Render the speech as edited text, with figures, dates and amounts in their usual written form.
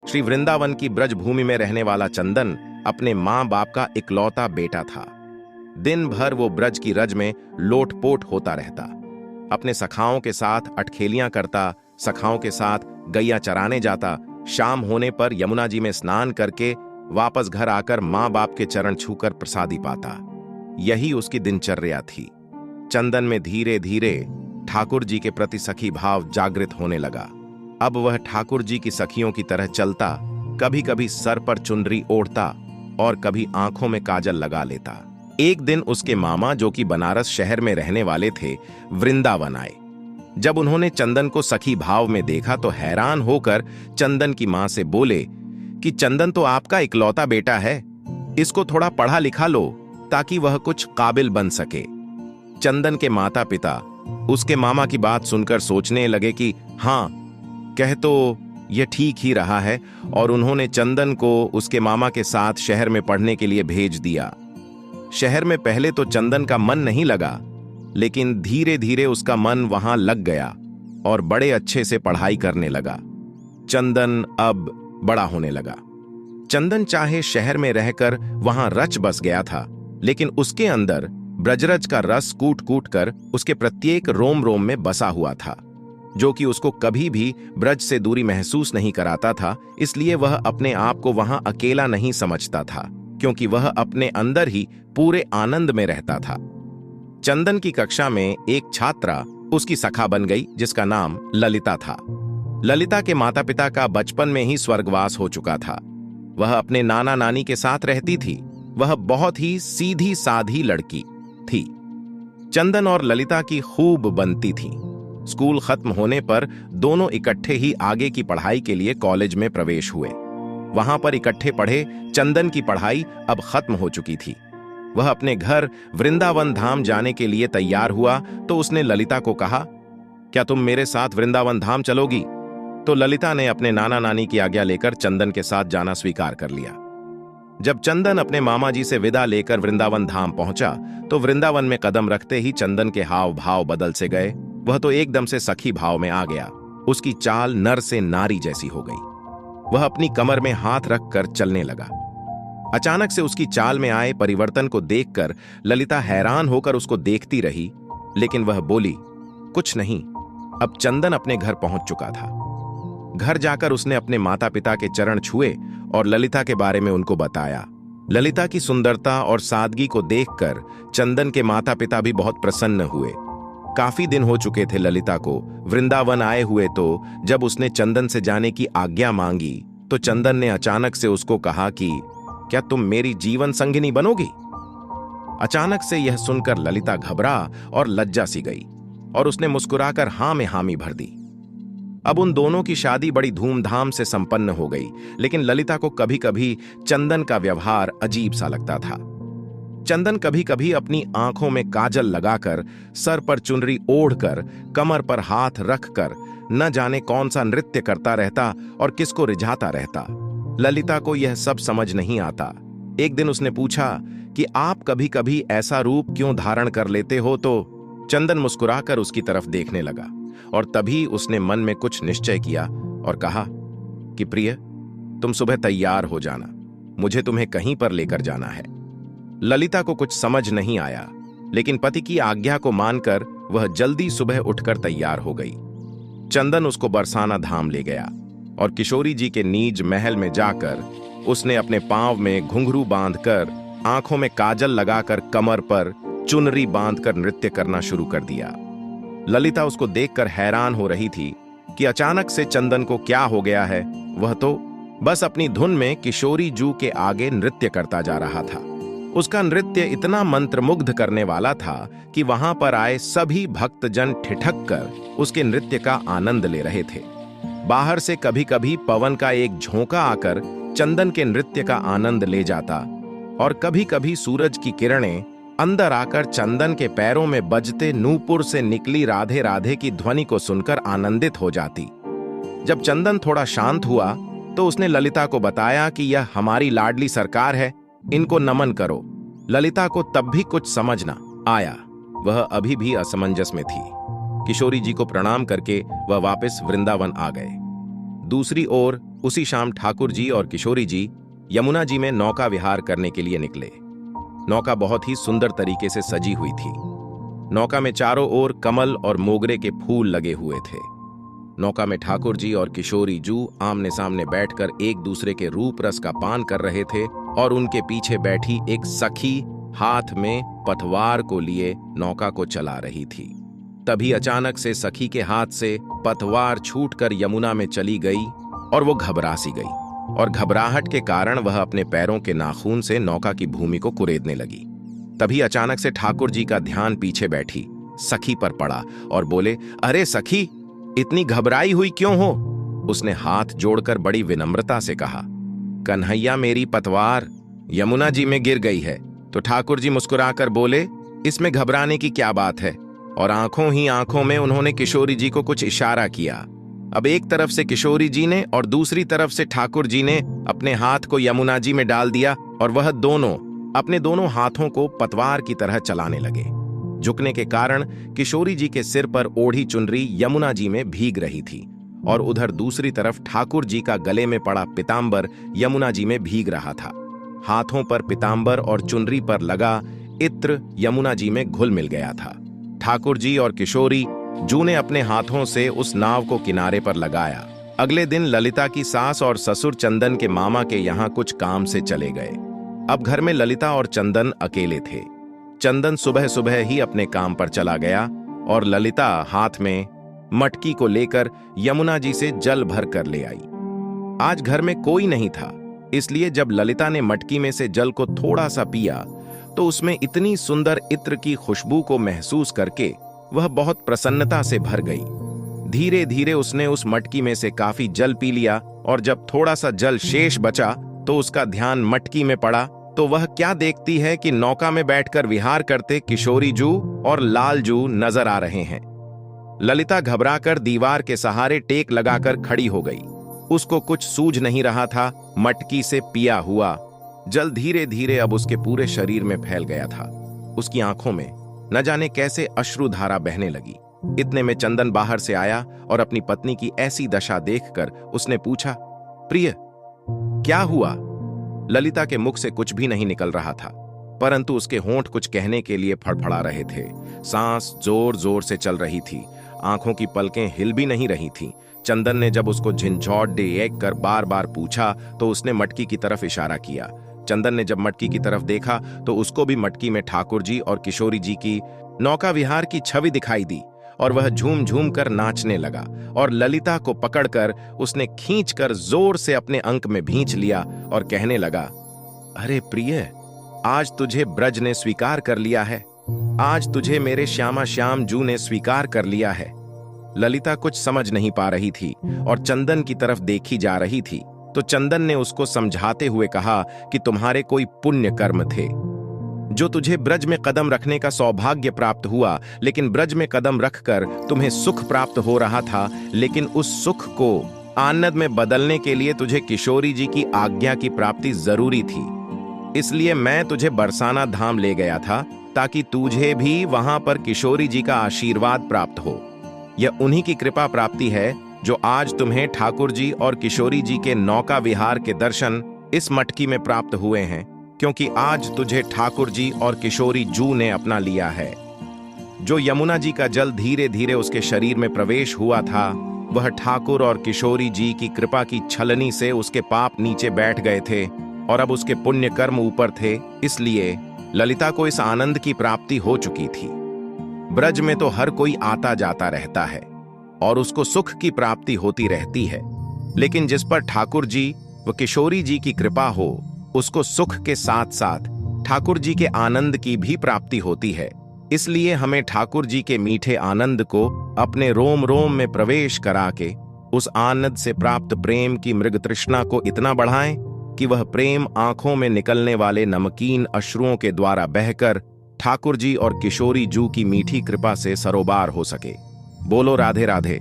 श्री वृंदावन की ब्रज भूमि में रहने वाला चंदन अपने मां बाप का इकलौता बेटा था। दिन भर वो ब्रज की रज में लोटपोट होता रहता, अपने सखाओं के साथ अटखेलियां करता, सखाओं के साथ गैया चराने जाता, शाम होने पर यमुना जी में स्नान करके वापस घर आकर मां बाप के चरण छूकर प्रसादी पाता। यही उसकी दिनचर्या थी। चंदन में धीरे धीरे ठाकुर जी के प्रति सखी भाव जागृत होने लगा। अब वह ठाकुर जी की सखियों की तरह चलता, कभी कभी सर पर चुनरी ओढ़ता और कभी आंखों में काजल लगा लेता। एक दिन उसके मामा, जो कि बनारस शहर में रहने वाले थे, वृंदावन आए। जब उन्होंने चंदन को सखी भाव में देखा तो हैरान होकर चंदन की मां से बोले कि चंदन तो आपका इकलौता बेटा है, इसको थोड़ा पढ़ा लिखा लो ताकि वह कुछ काबिल बन सके। चंदन के माता पिता उसके मामा की बात सुनकर सोचने लगे कि हाँ, कह तो यह ठीक ही रहा है, और उन्होंने चंदन को उसके मामा के साथ शहर में पढ़ने के लिए भेज दिया। शहर में पहले तो चंदन का मन नहीं लगा, लेकिन धीरे धीरे उसका मन वहां लग गया और बड़े अच्छे से पढ़ाई करने लगा। चंदन अब बड़ा होने लगा। चंदन चाहे शहर में रहकर वहां रच बस गया था, लेकिन उसके अंदर ब्रजरज का रस कूट कूट कर उसके प्रत्येक रोम रोम में बसा हुआ था, जो कि उसको कभी भी ब्रज से दूरी महसूस नहीं कराता था। इसलिए वह अपने आप को वहां अकेला नहीं समझता था, क्योंकि वह अपने अंदर ही पूरे आनंद में रहता था। चंदन की कक्षा में एक छात्रा उसकी सखा बन गई, जिसका नाम ललिता था। ललिता के माता पिता का बचपन में ही स्वर्गवास हो चुका था। वह अपने नाना नानी के साथ रहती थी। वह बहुत ही सीधी साधी लड़की थी। चंदन और ललिता की खूब बनती थी। स्कूल खत्म होने पर दोनों इकट्ठे ही आगे की पढ़ाई के लिए कॉलेज में प्रवेश हुए। वहां पर इकट्ठे पढ़े। चंदन की पढ़ाई अब खत्म हो चुकी थी। वह अपने घर वृंदावन धाम जाने के लिए तैयार हुआ तो उसने ललिता को कहा, क्या तुम मेरे साथ वृंदावन धाम चलोगी? तो ललिता ने अपने नाना नानी की आज्ञा लेकर चंदन के साथ जाना स्वीकार कर लिया। जब चंदन अपने मामा जी से विदा लेकर वृंदावन धाम पहुंचा तो वृंदावन में कदम रखते ही चंदन के हाव भाव बदल से गए। वह तो एकदम से सखी भाव में आ गया। उसकी चाल नर से नारी जैसी हो गई। वह अपनी कमर में हाथ रखकर चलने लगा। अचानक से उसकी चाल में आए परिवर्तन को देखकर ललिता हैरान होकर उसको देखती रही, लेकिन वह बोली कुछ नहीं। अब चंदन अपने घर पहुंच चुका था। घर जाकर उसने अपने माता पिता के चरण छुए और ललिता के बारे में उनको बताया। ललिता की सुंदरता और सादगी को देखकर चंदन के माता पिता भी बहुत प्रसन्न हुए। काफी दिन हो चुके थे ललिता को वृंदावन आए हुए, तो जब उसने चंदन से जाने की आज्ञा मांगी तो चंदन ने अचानक से उसको कहा कि क्या तुम मेरी जीवन संगिनी बनोगी? अचानक से यह सुनकर ललिता घबरा और लज्जा सी गई और उसने मुस्कुराकर हां में हामी भर दी। अब उन दोनों की शादी बड़ी धूमधाम से संपन्न हो गई, लेकिन ललिता को कभी कभी चंदन का व्यवहार अजीब सा लगता था। चंदन कभी कभी अपनी आंखों में काजल लगाकर, सर पर चुनरी ओढ़कर, कमर पर हाथ रखकर न जाने कौन सा नृत्य करता रहता और किसको रिझाता रहता। ललिता को यह सब समझ नहीं आता। एक दिन उसने पूछा कि आप कभी कभी ऐसा रूप क्यों धारण कर लेते हो? तो चंदन मुस्कुराकर उसकी तरफ देखने लगा और तभी उसने मन में कुछ निश्चय किया और कहा कि प्रिय, तुम सुबह तैयार हो जाना, मुझे तुम्हें कहीं पर लेकर जाना है। ललिता को कुछ समझ नहीं आया, लेकिन पति की आज्ञा को मानकर वह जल्दी सुबह उठकर तैयार हो गई। चंदन उसको बरसाना धाम ले गया और किशोरी जी के नीज महल में जाकर उसने अपने पांव में घुंघरू बांधकर, आंखों में काजल लगाकर, कमर पर चुनरी बांधकर नृत्य करना शुरू कर दिया। ललिता उसको देखकर हैरान हो रही थी कि अचानक से चंदन को क्या हो गया है। वह तो बस अपनी धुन में किशोरी जू के आगे नृत्य करता जा रहा था। उसका नृत्य इतना मंत्रमुग्ध करने वाला था कि वहां पर आए सभी भक्तजन ठिठक कर उसके नृत्य का आनंद ले रहे थे। बाहर से कभी कभी पवन का एक झोंका आकर चंदन के नृत्य का आनंद ले जाता और कभी कभी सूरज की किरणें अंदर आकर चंदन के पैरों में बजते नूपुर से निकली राधे राधे की ध्वनि को सुनकर आनंदित हो जाती। जब चंदन थोड़ा शांत हुआ तो उसने ललिता को बताया कि यह हमारी लाडली सरकार है, इनको नमन करो। ललिता को तब भी कुछ समझ न आया। वह अभी भी असमंजस में थी। किशोरी जी को प्रणाम करके वह वापस वृंदावन आ गए। दूसरी ओर उसी शाम ठाकुर जी और किशोरी जी यमुना जी में नौका विहार करने के लिए निकले। नौका बहुत ही सुंदर तरीके से सजी हुई थी। नौका में चारों ओर कमल और मोगरे के फूल लगे हुए थे। नौका में ठाकुर जी और किशोरी जू आमने सामने बैठकर एक दूसरे के रूप रस का पान कर रहे थे और उनके पीछे बैठी एक सखी हाथ में पतवार को लिए नौका को चला रही थी। तभी अचानक से सखी के हाथ से पतवार छूटकर यमुना में चली गई और वो घबरा सी गई और घबराहट के कारण वह अपने पैरों के नाखून से नौका की भूमि को कुरेदने लगी। तभी अचानक से ठाकुर जी का ध्यान पीछे बैठी सखी पर पड़ा और बोले, अरे सखी, इतनी घबराई हुई क्यों हो? उसने हाथ जोड़कर बड़ी विनम्रता से कहा, कन्हैया, मेरी पतवार यमुना जी में गिर गई है। तो ठाकुर जी मुस्कुराकर बोले, इसमें घबराने की क्या बात है? और आंखों ही आंखों में उन्होंने किशोरी जी को कुछ इशारा किया। अब एक तरफ से किशोरी जी ने और दूसरी तरफ से ठाकुर जी ने अपने हाथ को यमुना जी में डाल दिया और वह दोनों अपने दोनों हाथों को पतवार की तरह चलाने लगे। झुकने के कारण किशोरी जी के सिर पर ओढ़ी चुनरी यमुना जी में भीग रही थी और उधर दूसरी तरफ ठाकुर जी का गले में पड़ा पीतांबर यमुना जी में भीग रहा था। हाथों पर पीतांबर और चुनरी पर लगा इत्र यमुना जी में घुल मिल गया था। ठाकुर जी और किशोरी जू ने अपने हाथों से उस नाव को किनारे पर लगाया। अगले दिन ललिता की सास और ससुर चंदन के मामा के यहाँ कुछ काम से चले गए। अब घर में ललिता और चंदन अकेले थे। चंदन सुबह सुबह ही अपने काम पर चला गया और ललिता हाथ में मटकी को लेकर यमुना जी से जल भर कर ले आई। आज घर में कोई नहीं था, इसलिए जब ललिता ने मटकी में से जल को थोड़ा सा पिया तो उसमें इतनी सुंदर इत्र की खुशबू को महसूस करके वह बहुत प्रसन्नता से भर गई। धीरे धीरे उसने उस मटकी में से काफी जल पी लिया और जब थोड़ा सा जल शेष बचा तो उसका ध्यान मटकी में पड़ा तो वह क्या देखती है कि नौका में बैठकर विहार करते किशोरी जू और लाल जू नजर आ रहे हैं। ललिता घबराकर दीवार के सहारे टेक लगाकर खड़ी हो गई। उसको कुछ सूझ नहीं रहा था। मटकी से पिया हुआ जल धीरे धीरे अब उसके पूरे शरीर में फैल गया था। उसकी आंखों में न जाने कैसे अश्रुधारा बहने लगी। इतने में चंदन बाहर से आया और अपनी पत्नी की ऐसी दशा देखकर उसने पूछा, प्रिय, क्या हुआ? ललिता के मुख से कुछ भी नहीं निकल रहा था, परंतु उसके होंठ कुछ कहने के लिए फड़फड़ा रहे थे। सांस जोर जोर से चल रही थी, आंखों की पलकें हिल भी नहीं रही थीं। चंदन ने जब उसको झिंझोट देख कर बार बार पूछा तो उसने मटकी की तरफ इशारा किया। चंदन ने जब मटकी की तरफ देखा तो उसको भी मटकी में ठाकुर जी और किशोरी जी की नौका विहार की छवि दिखाई दी और वह झूम झूम कर नाचने लगा और ललिता को पकड़कर उसने खींचकर जोर से अपने अंक में भींच लिया और कहने लगा, अरे प्रिय, आज तुझे ब्रज ने स्वीकार कर लिया है। आज तुझे मेरे श्यामा श्याम जू ने स्वीकार कर लिया है। ललिता कुछ समझ नहीं पा रही थी और चंदन की तरफ देखी जा रही थी। तो चंदन ने उसको समझाते हुए कहा कि तुम्हारे कोई पुण्य कर्म थे जो तुझे ब्रज में कदम रखने का सौभाग्य प्राप्त हुआ, लेकिन ब्रज में कदम रखकर तुम्हें सुख प्राप्त हो रहा था, लेकिन उस सुख को आनंद में बदलने के लिए तुझे किशोरी जी की आज्ञा की प्राप्ति जरूरी थी। इसलिए मैं तुझे बरसाना धाम ले गया था ताकि तुझे भी वहां पर किशोरी जी का आशीर्वाद प्राप्त हो। यह उन्हीं की कृपा प्राप्ति है जो आज तुम्हें ठाकुर जी और किशोरी जी के नौका विहार के दर्शन इस मटकी में प्राप्त हुए हैं, क्योंकि आज तुझे ठाकुर जी और किशोरी जू ने अपना लिया है। जो यमुना जी का जल धीरे धीरे उसके शरीर में प्रवेश हुआ था, वह ठाकुर और किशोरी जी की कृपा की छलनी से उसके पाप नीचे बैठ गए थे और अब उसके पुण्य कर्म ऊपर थे। इसलिए ललिता को इस आनंद की प्राप्ति हो चुकी थी। ब्रज में तो हर कोई आता जाता रहता है और उसको सुख की प्राप्ति होती रहती है, लेकिन जिस पर ठाकुर जी व किशोरी जी की कृपा हो उसको सुख के साथ साथ ठाकुर जी के आनंद की भी प्राप्ति होती है। इसलिए हमें ठाकुर जी के मीठे आनंद को अपने रोम रोम में प्रवेश करा के उस आनंद से प्राप्त प्रेम की मृग तृष्णा को इतना बढ़ाएं कि वह प्रेम आंखों में निकलने वाले नमकीन अश्रुओं के द्वारा बहकर ठाकुर जी और किशोरी जू की मीठी कृपा से सरोबार हो सके। बोलो राधे राधे।